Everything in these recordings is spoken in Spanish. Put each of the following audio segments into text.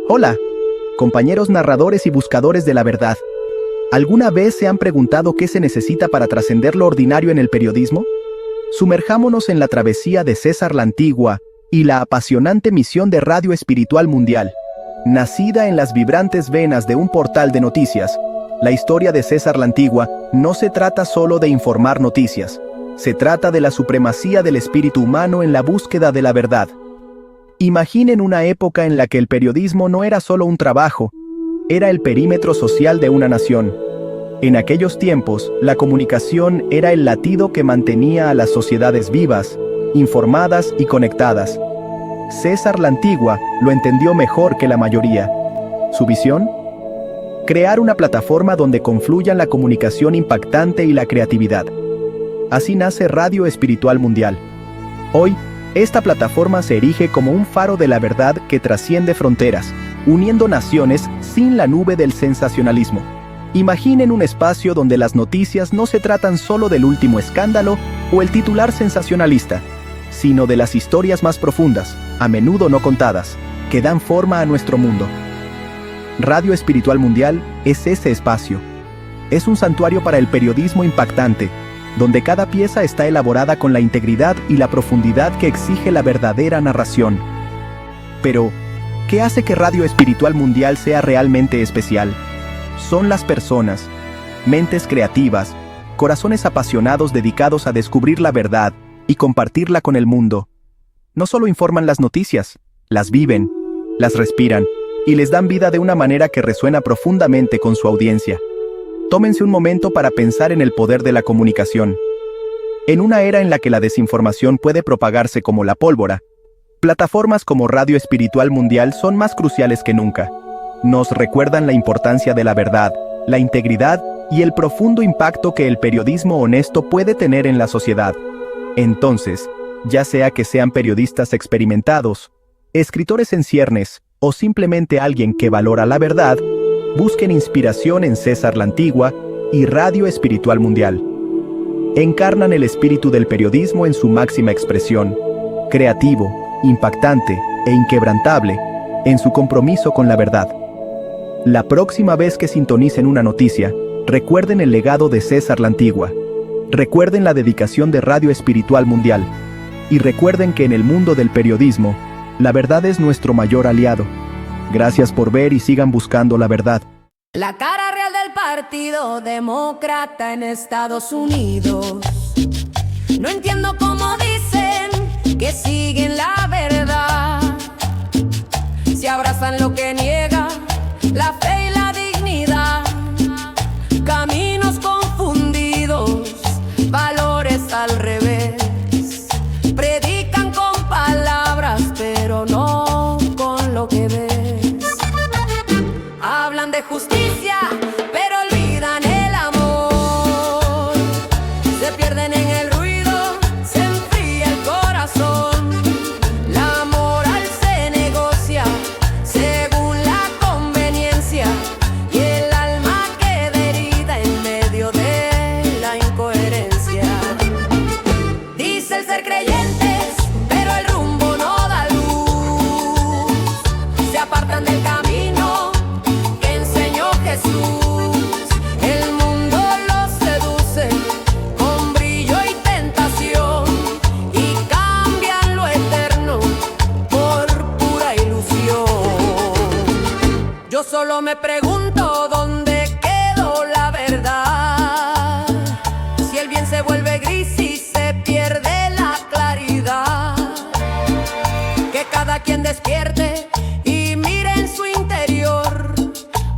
Hola, compañeros narradores y buscadores de la verdad. ¿Alguna vez se han preguntado qué se necesita para trascender lo ordinario en el periodismo? Sumerjámonos en la travesía de César la Antigua y la apasionante misión de Radio Espiritual Mundial. Nacida en las vibrantes venas de un portal de noticias, la historia de César la Antigua no se trata solo de informar noticias, se trata de la supremacía del espíritu humano en la búsqueda de la verdad. Imaginen una época en la que el periodismo no era solo un trabajo, era el perímetro social de una nación. En aquellos tiempos, la comunicación era el latido que mantenía a las sociedades vivas, informadas y conectadas. César la Antigua lo entendió mejor que la mayoría. ¿Su visión? Crear una plataforma donde confluyan la comunicación impactante y la creatividad. Así nace Radio Espiritual Mundial. Hoy, esta plataforma se erige como un faro de la verdad que trasciende fronteras, uniendo naciones sin la nube del sensacionalismo. Imaginen un espacio donde las noticias no se tratan solo del último escándalo o el titular sensacionalista, sino de las historias más profundas, a menudo no contadas, que dan forma a nuestro mundo. Radio Espiritual Mundial es ese espacio. Es un santuario para el periodismo impactante, donde cada pieza está elaborada con la integridad y la profundidad que exige la verdadera narración. Pero, ¿qué hace que Radio Espiritual Mundial sea realmente especial? Son las personas, mentes creativas, corazones apasionados dedicados a descubrir la verdad y compartirla con el mundo. No solo informan las noticias, las viven, las respiran y les dan vida de una manera que resuena profundamente con su audiencia. Tómense un momento para pensar en el poder de la comunicación. En una era en la que la desinformación puede propagarse como la pólvora, plataformas como Radio Espiritual Mundial son más cruciales que nunca. Nos recuerdan la importancia de la verdad, la integridad y el profundo impacto que el periodismo honesto puede tener en la sociedad. Entonces, ya sea que sean periodistas experimentados, escritores en ciernes o simplemente alguien que valora la verdad, busquen inspiración en César la Antigua y Radio Espiritual Mundial. Encarnan el espíritu del periodismo en su máxima expresión, creativo, impactante e inquebrantable en su compromiso con la verdad. La próxima vez que sintonicen una noticia, recuerden el legado de César la Antigua, recuerden la dedicación de Radio Espiritual Mundial y recuerden que en el mundo del periodismo, la verdad es nuestro mayor aliado. Gracias por ver y sigan buscando la verdad. La cara real del Partido Demócrata en Estados Unidos. No entiendo cómo dicen que siguen la verdad. Si abrazan lo que niega, la fe y la dignidad. Caminos confundidos, valores al revés. Predican con palabras, pero no con lo que ven. Hablan de justicia, pero olvidan el amor. Se pierden en el ruido, se enfría el corazón. La moral se negocia según la conveniencia y el alma queda herida en medio de la incoherencia. Dice el ser creyentes, pero el rumbo no da luz. Se apartan del camino Jesús, el mundo los seduce con brillo y tentación y cambian lo eterno por pura ilusión. Yo solo me pregunto dónde quedó la verdad, si el bien se vuelve gris y se pierde la claridad. Que cada quien despierte y mire en su interior,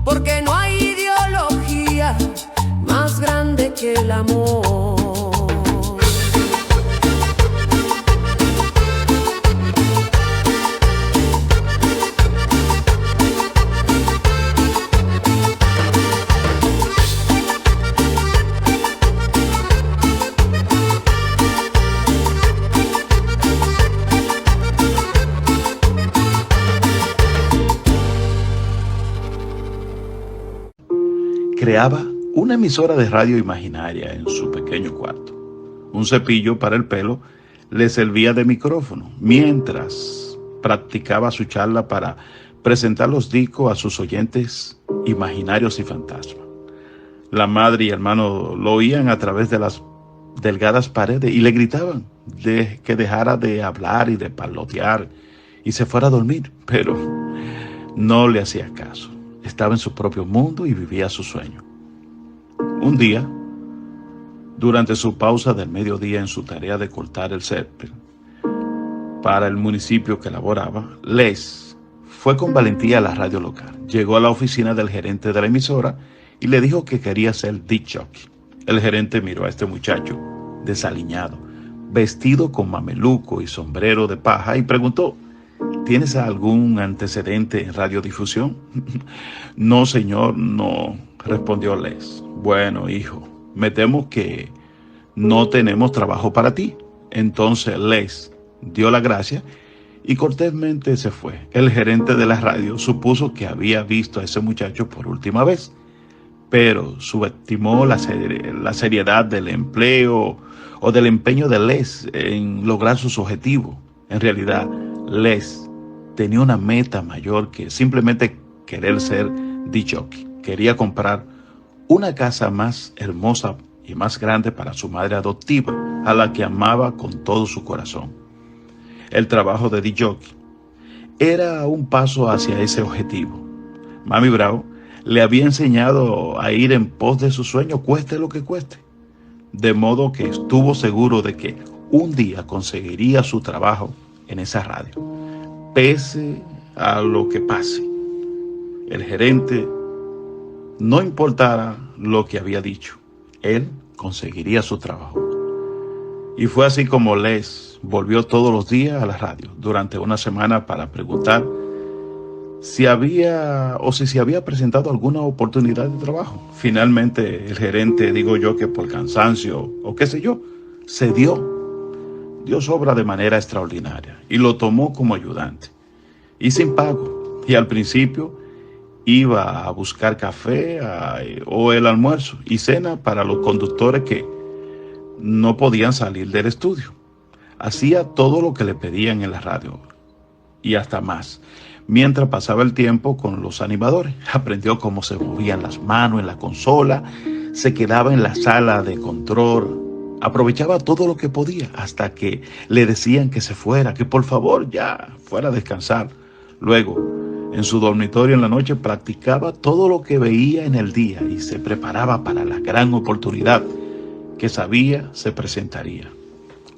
porque no hay ideología más grande que el amor. Creaba una emisora de radio imaginaria en su pequeño cuarto. Un cepillo para el pelo le servía de micrófono, mientras practicaba su charla para presentar los discos a sus oyentes imaginarios y fantasmas. La madre y hermano lo oían a través de las delgadas paredes y le gritaban que dejara de hablar y de parlotear y se fuera a dormir, pero no le hacía caso. Estaba en su propio mundo y vivía su sueño. Un día, durante su pausa del mediodía en su tarea de cortar el césped para el municipio que laboraba, Les fue con valentía a la radio local. Llegó a la oficina del gerente de la emisora y le dijo que quería ser disc jockey. El gerente miró a este muchacho desaliñado, vestido con mameluco y sombrero de paja, y preguntó: ¿tienes algún antecedente en radiodifusión? No, señor, no, respondió Les. Bueno, hijo, me temo que no tenemos trabajo para ti. Entonces Les dio la gracia y cortésmente se fue. El gerente de la radio supuso que había visto a ese muchacho por última vez, pero subestimó la seriedad del empleo o del empeño de Les en lograr sus objetivos. En realidad, Les tenía una meta mayor que simplemente querer ser disc jockey. Quería comprar una casa más hermosa y más grande para su madre adoptiva, a la que amaba con todo su corazón. El trabajo de disc jockey era un paso hacia ese objetivo. Mami Bravo le había enseñado a ir en pos de su sueño, cueste lo que cueste, de modo que estuvo seguro de que un día conseguiría su trabajo en esa radio, pese a lo que pase. El gerente, no importara lo que había dicho, él conseguiría su trabajo. Y fue así como Les volvió todos los días a la radio durante una semana para preguntar si se había presentado alguna oportunidad de trabajo. Finalmente el gerente, digo yo que por cansancio o qué sé yo, cedió. Dio su obra de manera extraordinaria y lo tomó como ayudante y sin pago. Y al principio iba a buscar café o el almuerzo y cena para los conductores que no podían salir del estudio. Hacía todo lo que le pedían en la radio y hasta más. Mientras pasaba el tiempo con los animadores, aprendió cómo se movían las manos en la consola, se quedaba en la sala de control, aprovechaba todo lo que podía hasta que le decían que se fuera, que por favor ya fuera a descansar. Luego, en su dormitorio en la noche practicaba todo lo que veía en el día y se preparaba para la gran oportunidad que sabía se presentaría.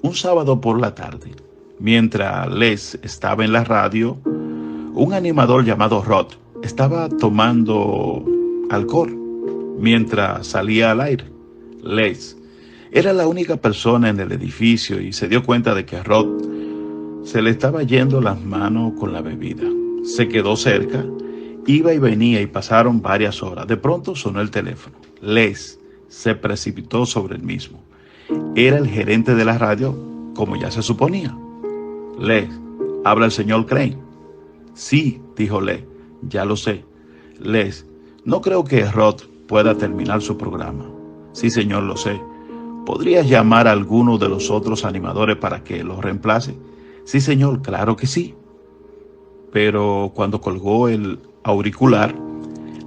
Un sábado por la tarde, mientras Les estaba en la radio, un animador llamado Rod estaba tomando alcohol mientras salía al aire. Les era la única persona en el edificio y se dio cuenta de que Rod se le estaba yendo las manos con la bebida. Se quedó cerca, iba y venía y pasaron varias horas. De pronto sonó el teléfono. Les se precipitó sobre el mismo. Era el gerente de la radio, como ya se suponía. Les, ¿habla el señor Crane? Sí, dijo Les, ya lo sé. Les, no creo que Rod pueda terminar su programa. Sí, señor, lo sé. ¿Podrías llamar a alguno de los otros animadores para que lo reemplace? Sí, señor, claro que sí. Pero cuando colgó el auricular,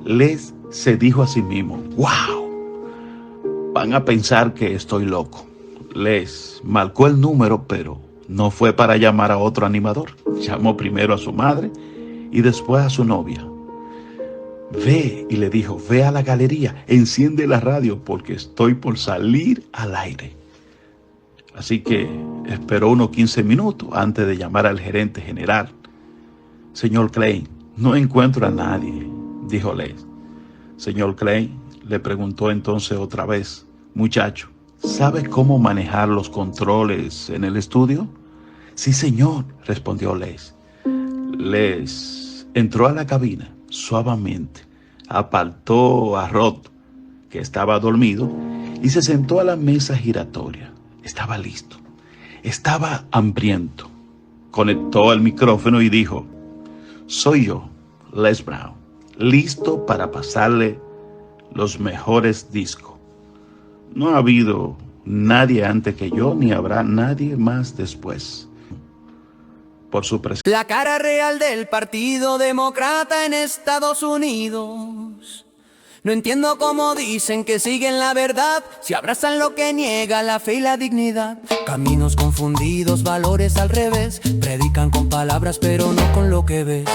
Les se dijo a sí mismo: ¡wow! Van a pensar que estoy loco. Les marcó el número, pero no fue para llamar a otro animador. Llamó primero a su madre y después a su novia. Ve, y le dijo, ve a la galería, enciende la radio porque estoy por salir al aire. Así que esperó unos 15 minutos antes de llamar al gerente general. Señor Klein, no encuentro a nadie, dijo Les. Señor Klein, le preguntó entonces otra vez, muchacho, ¿sabe cómo manejar los controles en el estudio? Sí, señor, respondió Les. Les entró a la cabina suavemente, apartó a Rod, que estaba dormido, y se sentó a la mesa giratoria. Estaba listo, estaba hambriento. Conectó el micrófono y dijo, soy yo, Les Brown, listo para pasarle los mejores discos. No ha habido nadie antes que yo, ni habrá nadie más después. por su presencia. La cara real del Partido Demócrata en Estados Unidos. No entiendo cómo dicen que siguen la verdad, si abrazan lo que niega la fe y la dignidad. Caminos confundidos, valores al revés, predican con palabras pero no con lo que ves.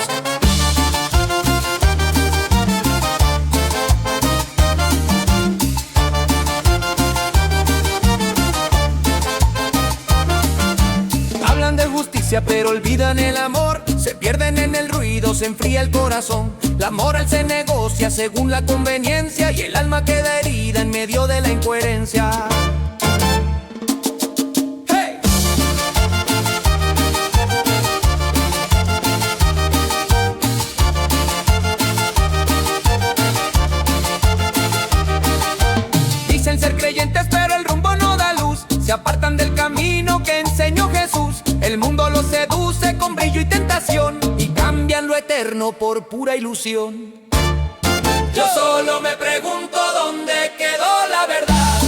Hablan de justicia pero olvidan el amor, se pierden en el ruido, se enfría el corazón. La moral se negocia según la conveniencia y el alma queda herida en medio de la incoherencia. ¡Hey! Dicen ser creyentes pero el rumbo no da luz, se apartan del camino que enseñó Jesús. El mundo los seduce con brillo y tentación y cambian lo eterno por pura ilusión. Yo solo me pregunto dónde quedó la verdad.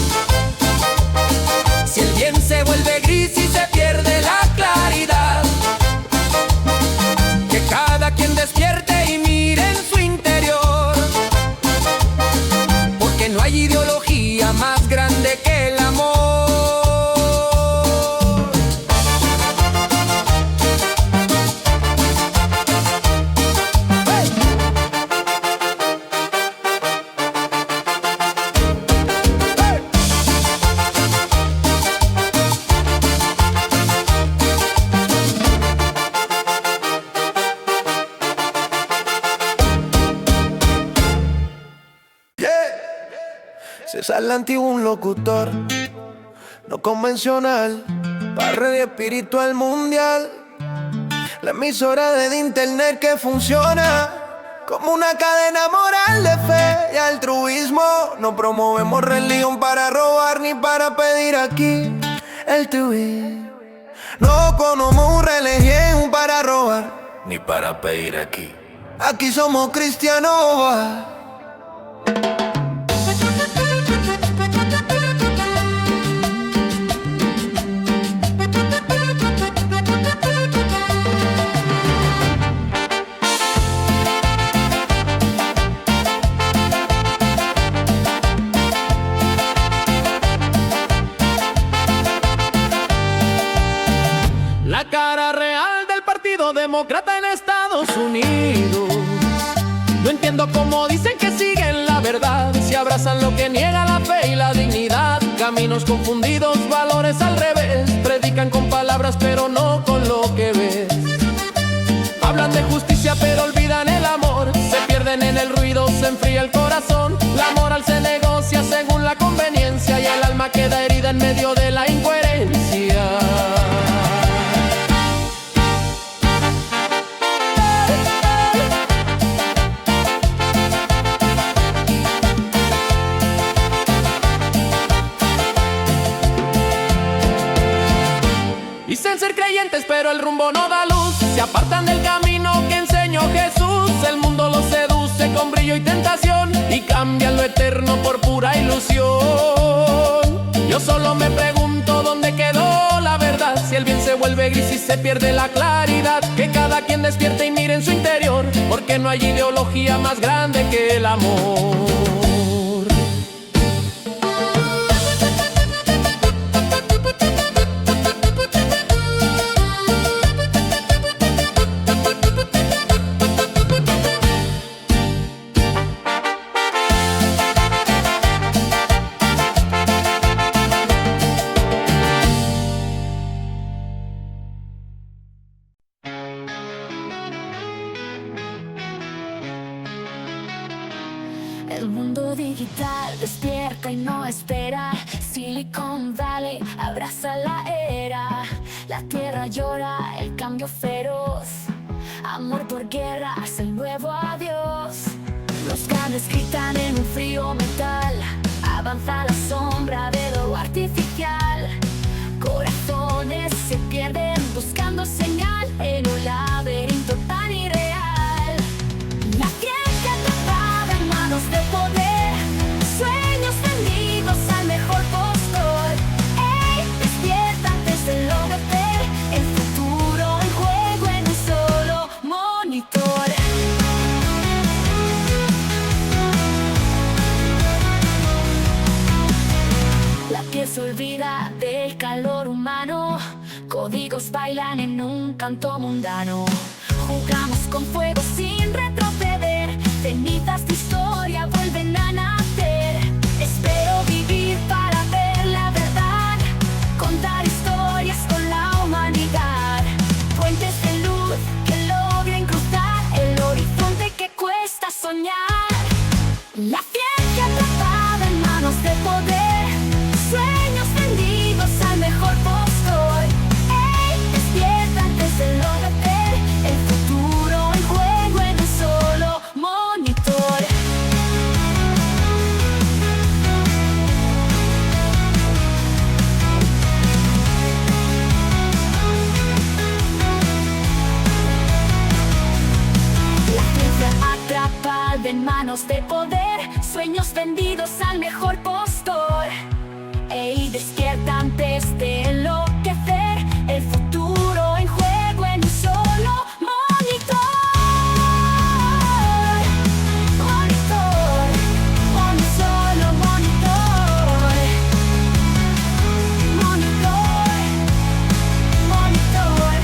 Si el bien se vuelve gris y se pierde la claridad. Que cada quien despierte y mire en su interior. Porque no hay ideología más grande que el amor. César Lantigo, un locutor no convencional, para red espiritual mundial. La emisora de internet que funciona como una cadena moral de fe y altruismo. No promovemos religión para robar ni para pedir aquí el tuit. No conocemos religión para robar ni para pedir aquí. Aquí somos cristianos. La cara real del Partido Demócrata en Estados Unidos. No entiendo cómo dicen que siguen la verdad, si abrazan lo que niega la fe y la dignidad. Caminos confundidos, valores al revés, predican con palabras pero no con lo que ves. Hablan de justicia pero olvidan el amor, se pierden en el ruido, se enfría el corazón. La moral se negocia según la conveniencia y el alma queda herida en medio de la incoherencia. Dicen ser creyentes pero el rumbo no da luz, se apartan del camino que enseñó Jesús. El mundo los seduce con brillo y tentación y cambian lo eterno por pura ilusión. Yo solo me pregunto dónde quedó la verdad, si el bien se vuelve gris y se pierde la claridad. Que cada quien despierte y mire en su interior, porque no hay ideología más grande que el amor. El mundo digital despierta y no espera. Silicon Valley abraza la era. La tierra llora el cambio feroz. Amor por guerra es el nuevo adiós. Los grandes gritan en un frío metal. Avanza la sombra de lo artificial. Corazones se pierden buscando señal en un laberinto tan irreal. La ciencia atrapada en manos de poder, sueños vendidos al mejor postor. ¡Ey! Despierta antes de enloquecer, el futuro en juego un canto mundano. Jugamos con fuego sin retroceder, cenizas de historia vuelven a nacer. Espero vivir para ver la verdad, contar historias con la humanidad. Puentes de luz que logren cruzar el horizonte que cuesta soñar. La ciencia atrapada en manos de poder, sueños vendidos al mejor postor. ¡Ey! Despierta antes de enloquecer, el futuro en juego en un solo monitor. La ciencia atrapada en manos de poder, sueños vendidos al mejor postor. Ey, despierta antes de enloquecer, el futuro en juego en un solo monitor. Monitor, un solo monitor. Monitor, monitor.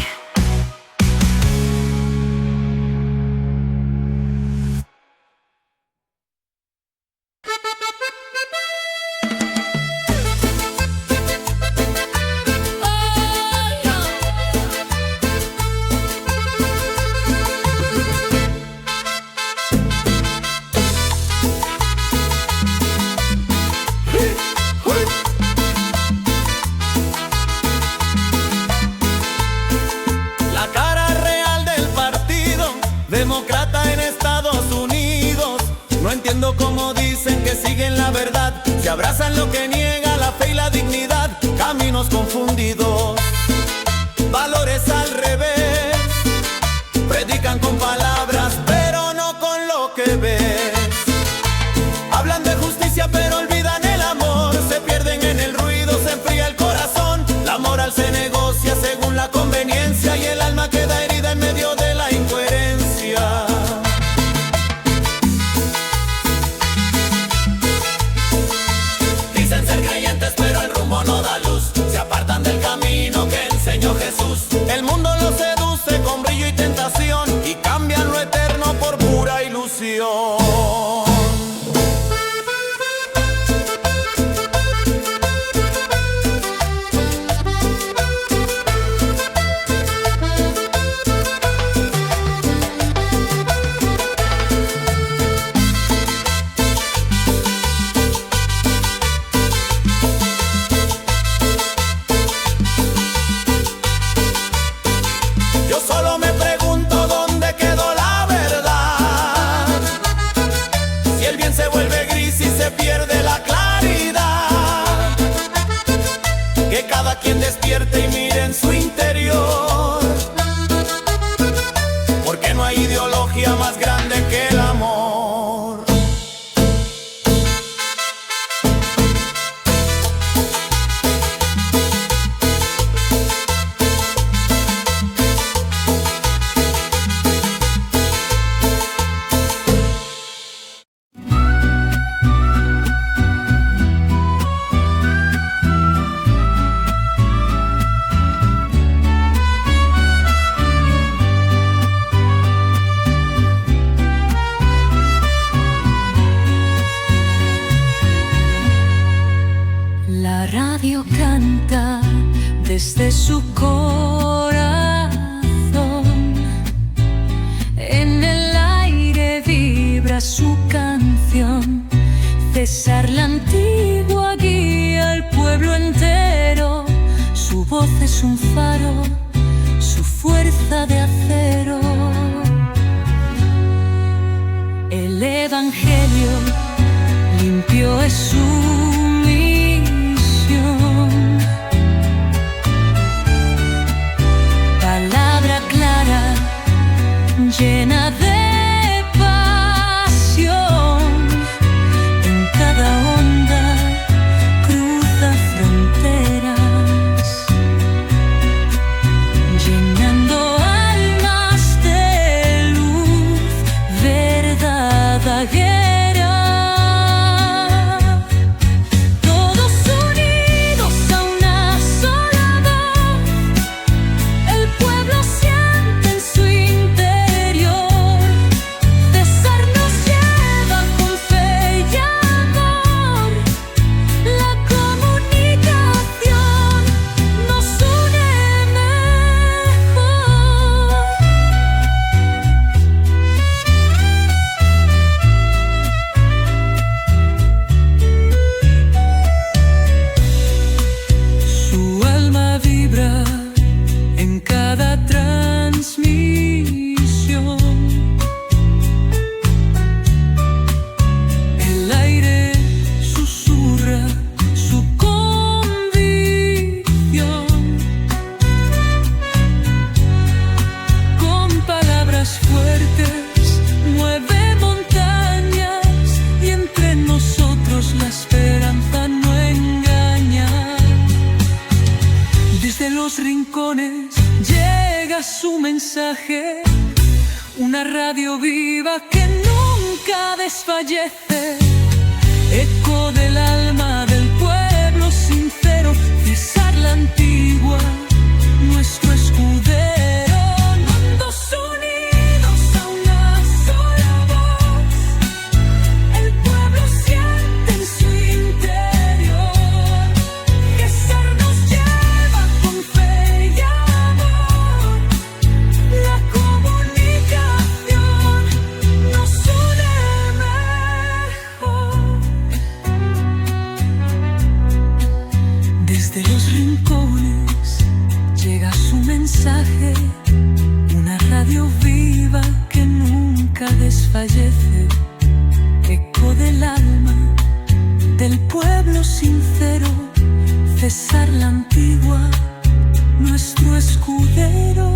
La cara real del partido demócrata en Estados Unidos. No entiendo cómo dicen que siguen la verdad, se abrazan lo que niega la fe y la dignidad. Caminos confundidos, valores al revés, predican con palabras pero no con lo que ves. Hablan de justicia pero olvidan el amor, se pierden en el ruido, se enfría el corazón. La moral se negocia según la conveniencia y el alma queda herida en medio de la incoherencia. Dicen ser creyentes pero el rumbo no da luz, se apartan del camino que enseñó Jesús. El mundo los seduce con brillo y tentación y cambian lo eterno por pura ilusión. Yo solo me pregunto dónde quedó la verdad, si el bien se vuelve gris y se pierde la claridad. Que cada quien despierte y mire en su interior, porque no hay ideología más grande que el amor. La radio canta desde su corazón, en el aire vibra su canción. César la Antigua guía al pueblo entero, su voz es un faro, su fuerza de acero. El Evangelio limpio es su misión. Palabra clara, llena de pasión. En cada onda cruza fronteras, llenando almas de luz verdadera. mensaje, una radio viva que nunca desfallece, eco del alma del pueblo sincero, César la Antigua, nuestro escudero. Mundos unidos a una sola voz, el pueblo siente en su interior, César nos lleva con fe y amor, la comunicación nos une mejor. Desde los rincones llega su mensaje, una radio viva que nunca desfallece, eco del alma del pueblo sincero, César la Antigua, nuestro escudero.